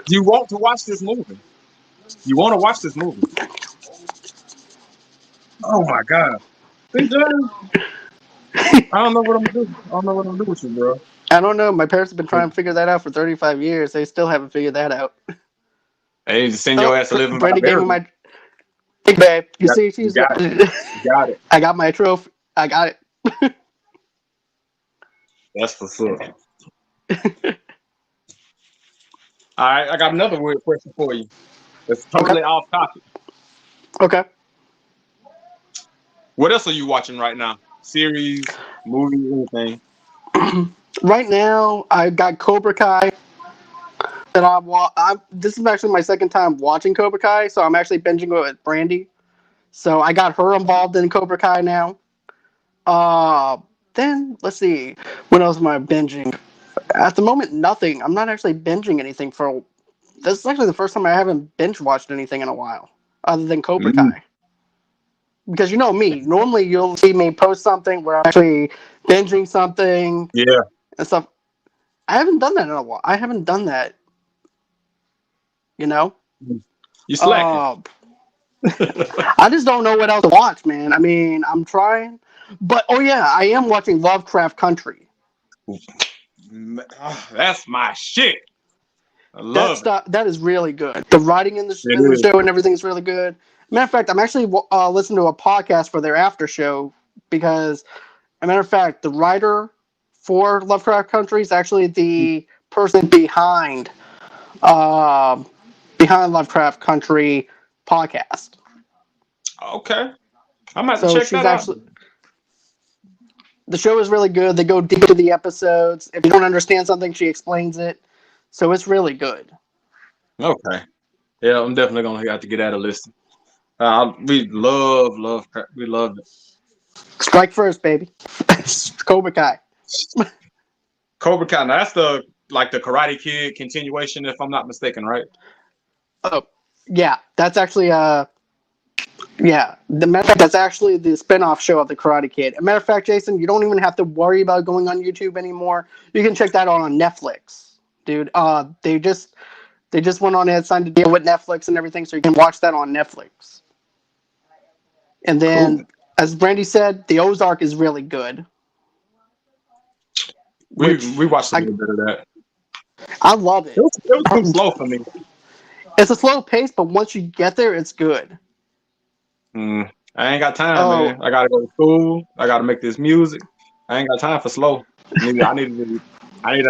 You want to watch this movie. You want to watch this movie. Oh my God. See, John, I don't know what I'm gonna do. I don't know what I'm gonna do with you, bro. I don't know. My parents have been trying to figure that out for 35 years. They still haven't figured that out. I need to send Oh, your ass to live in Brandy gave me Vivarium. my. Hey, babe. You see, You she's. got it. You got it. I got my trophy. I got it. That's for sure. All right, I got another weird question for you. It's Okay. totally off topic. Okay. What else are you watching right now? Series, movie, anything? Right now, I got Cobra Kai. That this is actually my second time watching Cobra Kai, so I'm actually binging it with Brandy. So I got her involved in Cobra Kai now. Uh, then let's see, what else am I binging? At the moment, nothing. I'm not actually binging anything for. This is actually the first time I haven't binge watched anything in a while, other than Cobra Mm, Kai. Because you know me, normally you'll see me post something where I'm actually binging something yeah. and stuff. I haven't done that in a while. I haven't done that, you know. You slacking. Uh, I just don't know what else to watch, man. I mean, I'm trying, but oh yeah, I am watching Lovecraft Country. That's my shit. I That love it. stuff that is really good. The writing in It the is. show and everything is really good. Matter of fact, I'm actually listening to a podcast for their after show because, as a matter of fact, the writer for Lovecraft Country is actually the person uh, behind Lovecraft Country podcast. Okay. I'm about to So check she's that out. actually the show is really good. They go deep into the episodes. If you don't understand something, she explains it. So it's really good. Okay. Yeah, I'm definitely gonna have to get out a list. We we love it. Strike first, baby. Cobra Kai. Cobra Kai. Now that's the Karate Kid continuation, if I'm not mistaken, right? Oh, yeah. That's actually yeah. The matter of fact, that's actually the spinoff show of the Karate Kid. As a matter of fact, Jason, you don't even have to worry about going on YouTube anymore. You can check that out on Netflix, dude. They just went on and signed a deal with Netflix and everything, so you can watch that on Netflix. And Cool. then, as Brandy said, the Ozark is really good. We Which watched a little bit of that. I love it. It was too slow for me. It's a slow pace, but once you get there, it's good. I ain't got time, Oh, man. I gotta go to school. I gotta make this music. I ain't got time for slow. I need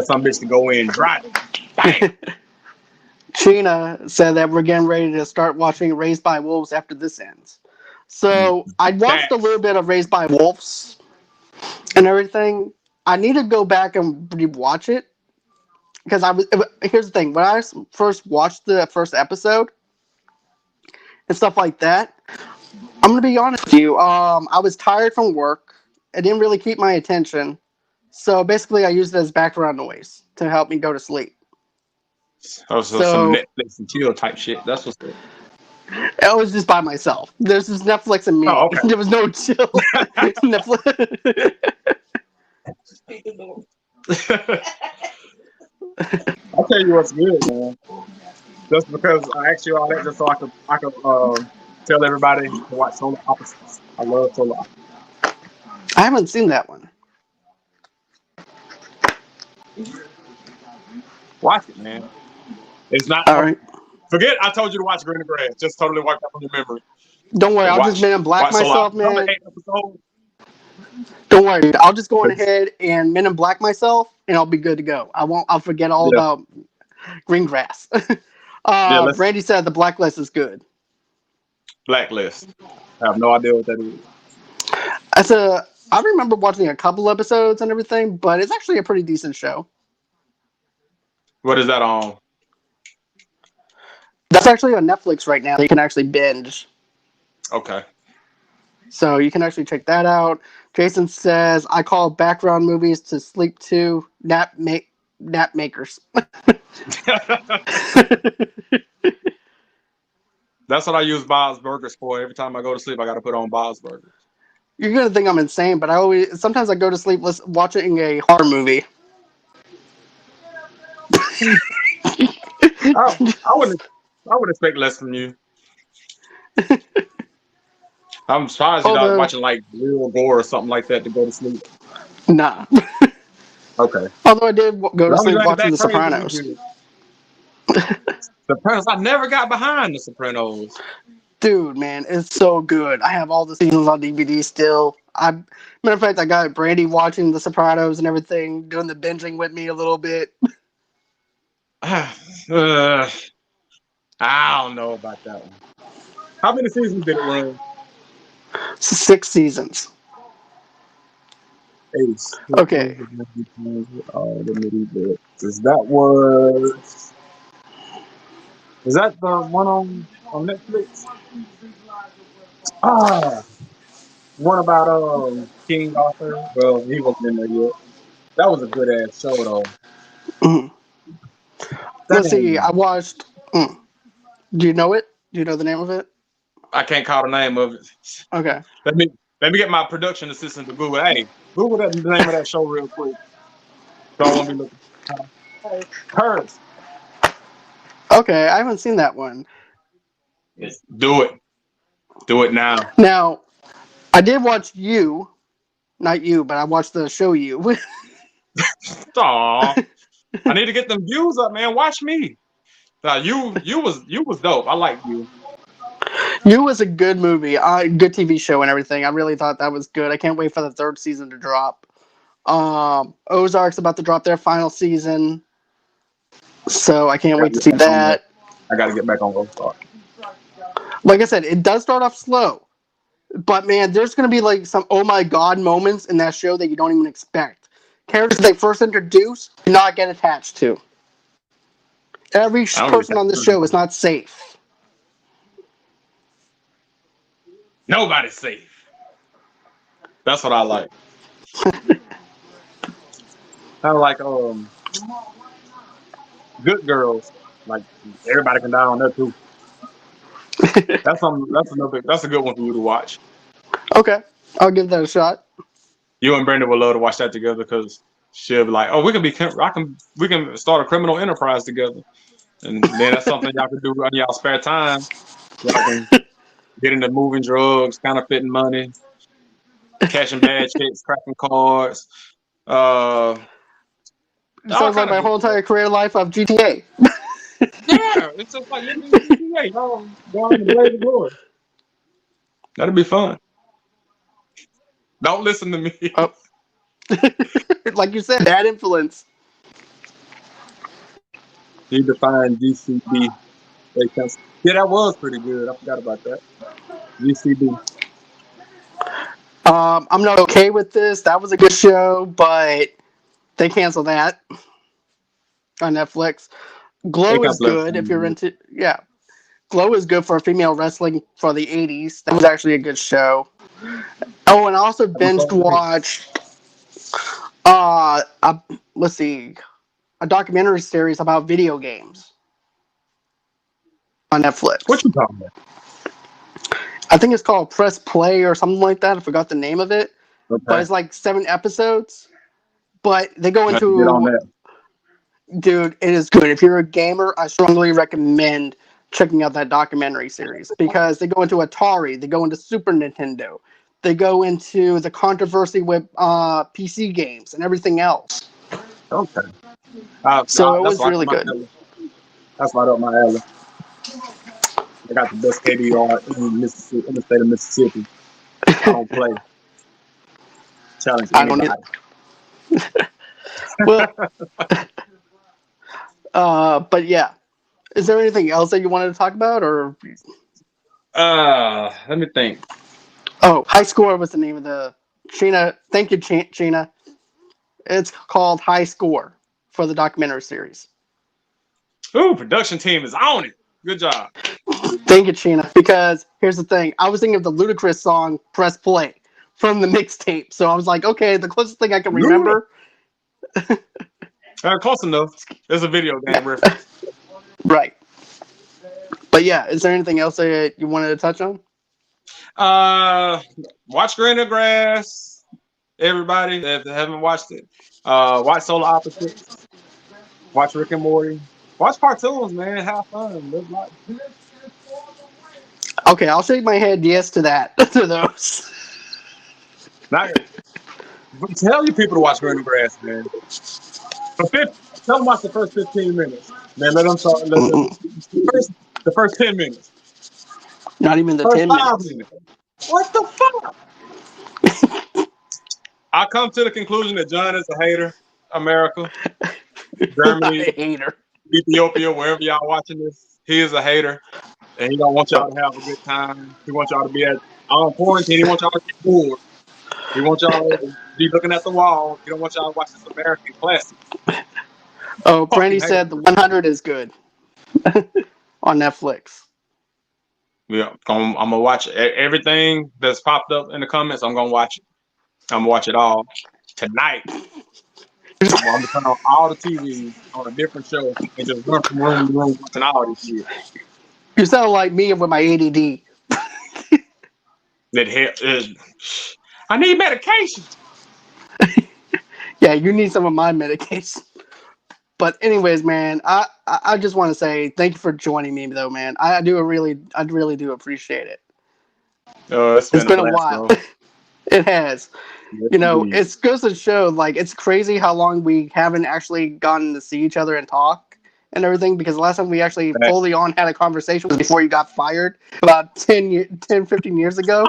some bitch to go in and drop it. Bam. Sheena said that we're getting ready to start watching Raised by Wolves after this ends. So I watched That a little bit of Raised by Wolves and everything. I need to go back and rewatch it because here's the thing: when I first watched the first episode and stuff like that, I'm gonna be honest with you. I was tired from work. It didn't really keep my attention, so basically, I used it as background noise to help me go to sleep. also some So Netflix and chill type shit. That's what's up. I was just by myself. There's just Netflix and me. Oh, There was no chill. Netflix. okay. I'll tell you what's good, man. Just because I asked you all that, just so I could tell everybody to watch Solar Opposites. I love Solar Opposites. I haven't seen that one. Watch it, man. It's not All right. forget I told you to watch Greener Grass. Just totally wipe that from your memory. Don't worry. And I'll just Men in Black watch Solar myself, Opposites. It's only man. 8 episodes. Don't worry. I'll just go on But ahead and Men in Black myself, and I'll be good to go. I won't. I'll forget all yeah, about green grass. yeah. Let's Randy said the Blacklist is good. Blacklist. I have no idea what that is. I remember watching a couple episodes and everything, but it's actually a pretty decent show. What is that on? That's actually on Netflix right now. You can actually binge. Okay. So you can actually check that out. Jason says, I call background movies to sleep to nap makers. That's what I use Bob's Burgers for. Every time I go to sleep, I got to put on Bob's Burgers. You're gonna think I'm insane, but sometimes I go to sleep watching a horror movie. I wouldn't. I would expect less from you. I'm surprised you're not Although, watching like real gore or something like that to go to sleep. nah. Okay. Although I did go to As long as sleep you ain't watching that The crazy, we Sopranos. good. Sopranos. I never got behind the Sopranos. Dude, man, it's so good. I have all the seasons on DVD still. Matter of fact, I got Brandy watching The Sopranos and everything, doing the binging with me a little bit. I don't know about that one. How many seasons did it run? 6 seasons. Ace. Okay. Is that the one on Netflix? Ah, one about King Arthur. Well, he wasn't in there yet. That was a good ass show though. Mhm. Let's see. Dang, I watched. Do you know it? Do you know the name of it? I can't call the name of it. Okay. Let me get my production assistant to Google. Hey, Google the name of that show real quick. So I won't be looking. Curse. Okay, I haven't seen that one. Do it. Do it now. Now, I did watch You. Not You, but I watched the show You. Aw. I need to get them views up, man. Watch me. Now you was dope. I like you. You was a good movie, good TV show and everything. I really thought that was good. I can't wait for the third season to drop. Ozark's about to drop their final season, so I can't wait to see that. I gotta get back on Ozark. Like I said, it does start off slow, but man, there's gonna be like some oh my god moments in that show that you don't even expect. Characters they first introduce do not get attached to. Every I don't get person on this show is not safe. Nobody's safe. That's what I like. I like Good Girls. Like everybody can die on that too. That's a good one for you to watch. Okay, I'll give that a shot. You and Brenda would love to watch that together because she'll be like, "Oh, we can start a criminal enterprise together," and then that's something y'all can do on y'all spare time. Y'all can Getting the moving drugs, counterfeiting money, cashing bad checks, cracking cards. All It sounds like kind of my good whole stuff. entire career life of GTA. Yeah, it's just like living in GTA. Going in the blaze of glory. That'd be fun. Don't listen to me. Oh. Like you said, bad influence. He defined GCB. Yeah, that was pretty good. I forgot about that. GCB. I'm not okay with this. That was a good show, but they canceled that on Netflix. They Glow got is left. good if you're into. Yeah, Glow is good for female wrestling for the 80s. That was actually a good show. Oh, and I also binged watched. Uh, uh, let's see, a documentary series about video games on What Netflix. you talking about? I think it's called Press Play or something like that. I forgot the name of it, but Okay. it's like 7 episodes. But they go I have to get on into, that. dude, it is good. If you're a gamer, I strongly recommend checking out that documentary series because they go into Atari, they go into Super Nintendo, they go into the controversy with PC games and everything else. Okay. So it That's was right up really my good. alley. That's right up my alley. I got the best ADR in Mississippi, in the state of Mississippi. I don't play. Challenge I don't need. anybody. Well, but yeah. Is there anything else that you wanted to talk about, or Let me think. oh, High Score was the name of the Sheena. Thank you, Sheena. It's called High Score for the documentary series. Ooh, production team is on it. Good job. Thank you, Sheena. Because here's the thing: I was thinking of the Ludacris song "Press Play" from the mixtape, so I was like, okay, the closest thing I can Luda. remember. Close enough. There's a video game reference. Right. But yeah, is there anything else that you wanted to touch on? Watch Greener Grass. Everybody that haven't watched it. Watch Solar Opposites. Watch Rick and Morty. Watch cartoons, man. Have fun. Live life. Okay, I'll shake my head yes to that, to those. Now, tell you people to watch Greener Grass, man. Tell them watch the first 15 minutes. Man, let them talk. The first 10 minutes. Not even the First 10 5 minutes. minutes. What the fuck? I come to the conclusion that John is a hater. America, Germany, I hate her. Ethiopia, wherever y'all watching this, he is a hater. And he don't want y'all to have a good time. He wants y'all to be on quarantine. He wants y'all to get bored. He wants y'all to be looking at the wall. He don't want y'all to watch this American classic. Oh, Fucking Brandy hater. said the 100 is good on Netflix. Yeah, I'm gonna watch everything that's popped up in the comments. I'm gonna watch it. I'm gonna watch it all tonight. I'm gonna turn on all the TVs on a different show and just run from room to room watching all this shit. You sound like me with my ADD. I need medication. Yeah, you need some of my medication. But anyways, man, I just want to say thank you for joining me, though, man. I really do appreciate it. It's It's been a been a blast, while. bro. It has. Yes, You know, indeed. it goes to show, like, it's crazy how long we haven't actually gotten to see each other and talk and everything, because the last time we actually fully on had a conversation was before you got fired about 15 years ago.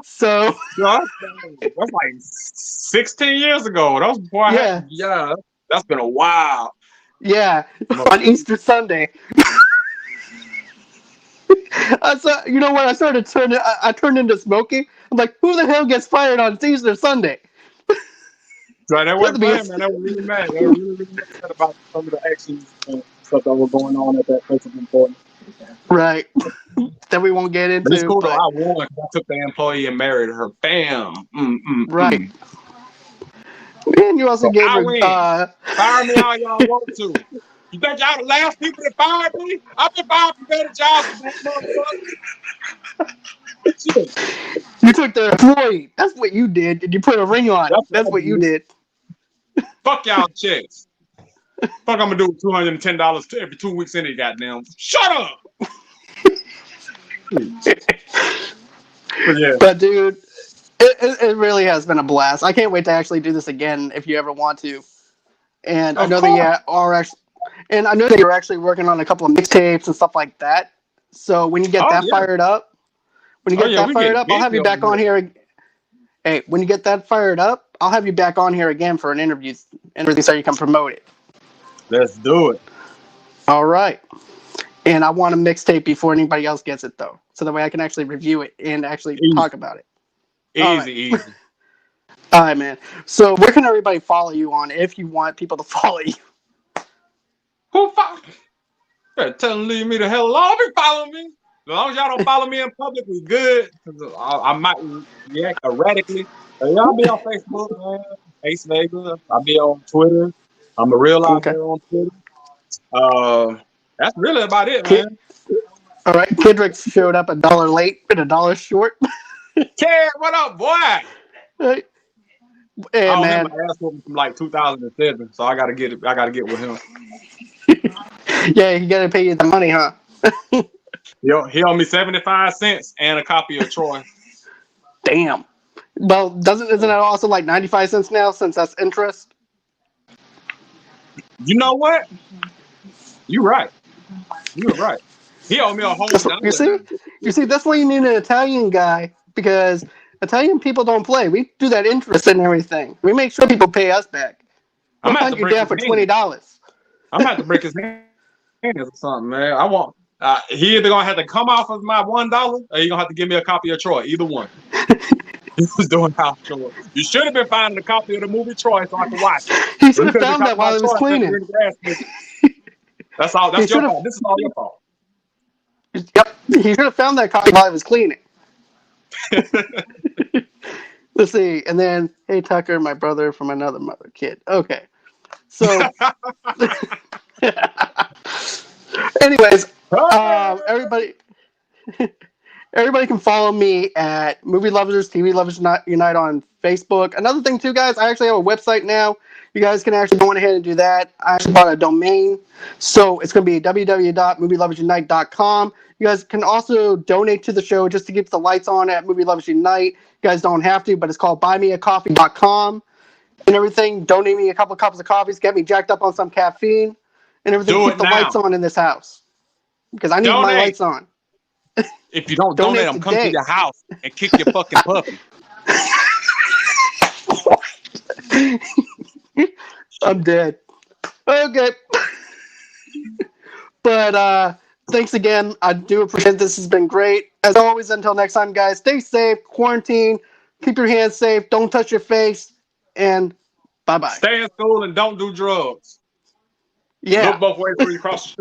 So, That's like 16 years ago. That was before I had. yeah, Yeah, that's been a while. yeah, on Easter Sunday. You know what? I turned into Smokey. I'm like, who the hell gets fired on Easter Sunday? So they You have to weren't be a, playing, man. They were really mad. They were really, really upset about some of the actions and stuff that were going on at that place of employment. right. That we won't get But it's into, cool though. but I won because I took the employee and married her. Bam. right. And you also So gave I her, win. Fire me all y'all want to. You think y'all the last people that fired me? I've been fired from better jobs than that motherfucker. Shit. you took the employee. That's what you did. And you put a ring on it. That's That's what I what you did. did. Fuck y'all checks. Fuck I'm gonna do with $210 every 2 weeks any goddamn. Shut up. But yeah. But dude, it really has been a blast. I can't wait to actually do this again if you ever want to. And I Of know that you course. are actually, and I know that you're actually working on a couple of mixtapes and stuff like that. So when you get Oh that yeah. fired up, Oh yeah, we get I'll busy have you over back on here. here. Hey, when you get that fired up, I'll have you back on here again for an interview so you can promote it. Let's do it. All right. And I want a mixtape before anybody else gets it, though, so that way I can actually review it and actually Easy. talk about it. All right. Easy. All right, man. So where can everybody follow you on if you want people to follow you? Who better tell them leave me the hell alone. Be following me. As long as y'all don't follow me in public, we good. 'Cause I might react erratically. Y'all be on Facebook, man. Ace Vega. I'll be on Twitter. I'm a real out Okay. there on Twitter. That's really about it, Kid, man. all right. Kidrick showed up $1 late and $1 short. Ted, what up, boy? Hey, I owe him man. an ass whooping from like 2007, so I gotta get it. I gotta get with him. Yeah, he got to pay you the money, huh? He owe me 75 cents and a copy of Troy. Damn. Well, isn't that also like 95 cents now since that's interest? You know what? You're right. You're right. He owed me a whole You dollar see? now. You see, that's why you need an Italian guy because Italian people don't play. We do that interest and everything. We make sure people pay us back. I'm We'll gonna have hunt to you break down his for hand. $20. I'm gonna have to break his hand or something, man. I want. He either gonna have to come off of my $1 or he gonna have to give me a copy of Troy. Either one. He was doing house chores. You should have been finding a copy of the movie Troy so I could watch it. He But should you have could have been found that talking while about he was Troy instead of cleaning. Greener Grass. That's all. He That's your should have. fault. This is all your fault. Yep. He should have found that copy while he was cleaning. Let's see. And then, hey, Tucker, my brother from another mother kid. Okay. So, anyways, everybody. Everybody can follow me at Movie Lovers, TV Lovers Unite on Facebook. Another thing, too, guys, I actually have a website now. You guys can actually go ahead and do that. I actually bought a domain, so it's going to be www.movieloversunite.com. You guys can also donate to the show just to keep the lights on at Movie Lovers Unite. You guys don't have to, but it's called buymeacoffee.com and everything. Donate me a couple cups of coffees, get me jacked up on some caffeine and everything. Do Keep it the lights now. on in this house because I need my Donate. lights on. If you don't donate, Donate I'm coming to today. your house and kick your fucking puppy. I'm dead. Okay. But thanks again. I do appreciate it. This has been great. As always, until next time, guys, stay safe, quarantine, keep your hands safe, don't touch your face, and bye-bye. Stay in school and don't do drugs. Yeah. Look both ways before you cross the street.